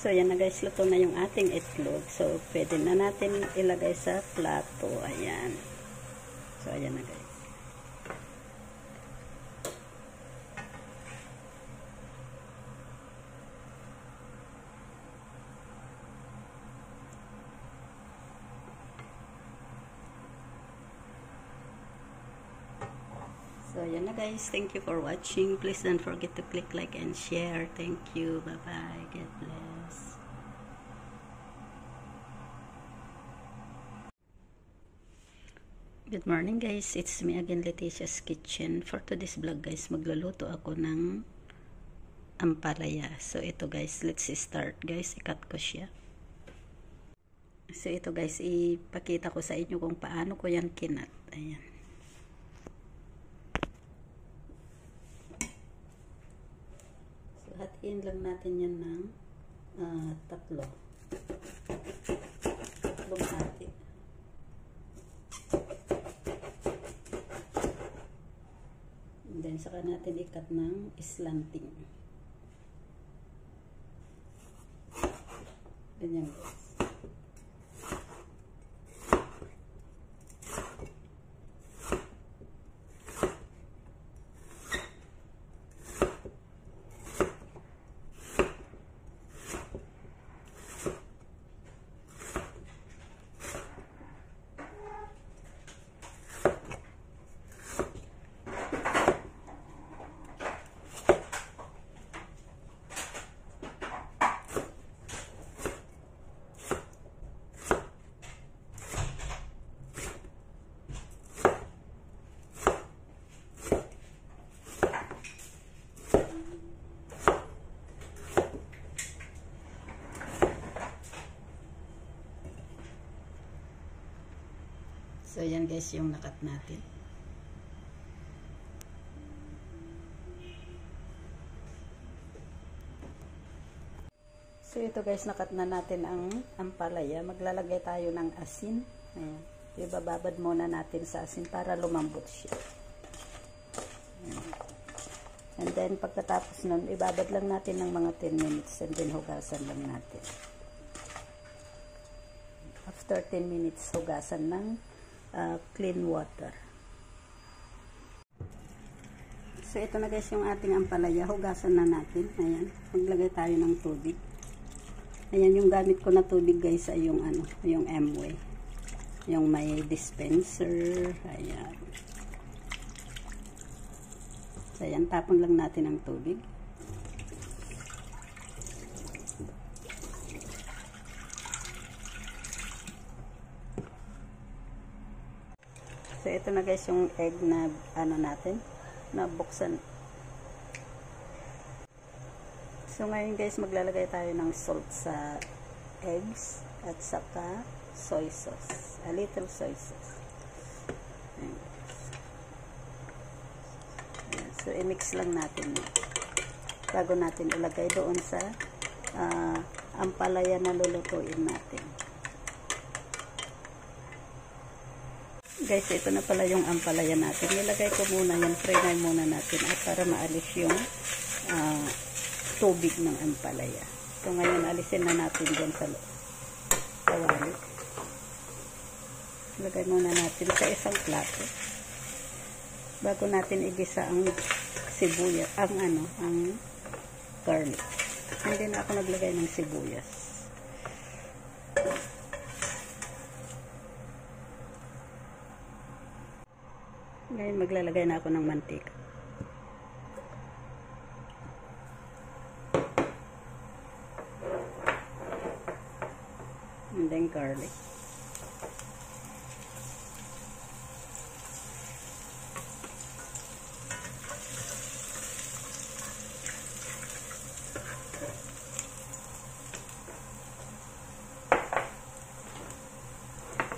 So, yan na guys, luto na yung ating itlog. So, pwede na natin ilagay sa plato. Ayan. So, ayan na guys. So, yan na guys. Thank you for watching. Please don't forget to click like and share. Thank you. Bye-bye. God bless. Good morning guys. It's me again, Leticia's Kitchen. For today's vlog guys, magluluto ako ng ampalaya. So, ito guys. Let's start guys. I-cut ko siya. So, ito guys. Ipakita ko sa inyo kung paano ko yan kinat. Ayan. Hatiin lang natin yan ng tatlong hati. And then saka natin ikat ng slanting. Ganyan guys. So, yan guys yung nakat natin. So, ito guys, nakat na natin ang ampalaya. Maglalagay tayo ng asin. Ayan. Ibababad muna natin sa asin para lumambot siya. Ayan. And then, pagkatapos nun, ibabad lang natin ng mga 10 minutes and then hugasan lang natin. After 10 minutes, hugasan ng clean water. So, ito na guys yung ating ampalaya. Hugasan na natin. Ayan. Maglagay tayo ng tubig. Ayan, yung gamit ko na tubig guys ay yung ano, yung Amway. Yung may dispenser. Ayan. So, ayan. Tapon lang natin ang tubig. So, ito na guys yung egg na ano natin, na buksan. So, ngayon guys, maglalagay tayo ng salt sa eggs at saka soy sauce. A little soy sauce. Ayan. Ayan. So, i-mix lang natin bago natin ilagay doon sa ampalaya na lulutuin natin. Guys, ito na pala yung ampalaya natin. Nilagay ko muna yan, fry muna natin at para maalis yung tubig ng ampalaya. So, ngayon, alisin na natin dyan sa kawali. Ilagay muna natin sa isang plato. Bago natin igisa ang sibuyas, ang garlic. Hindi na ako naglagay ng sibuyas. Ngayon, maglalagay na ako ng mantika. And then garlic.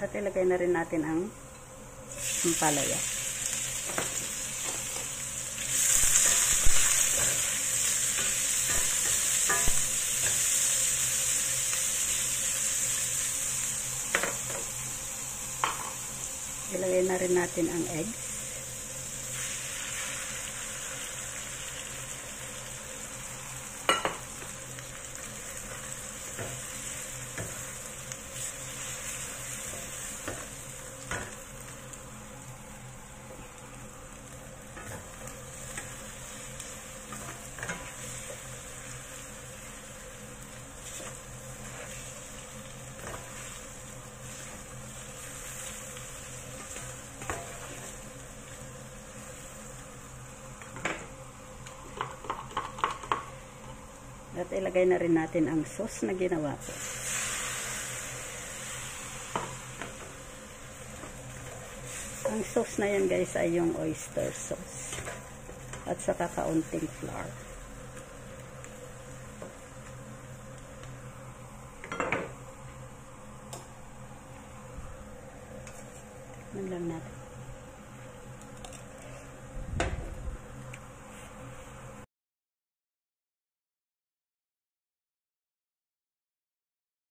At ilagay na rin natin ang ampalaya. Ilagay na rin natin ang egg. ilagay na rin natin ang sauce na ginawa ko. Ang sauce na yan guys ay yung oyster sauce. At saka kaunting flour. Tikman lang natin.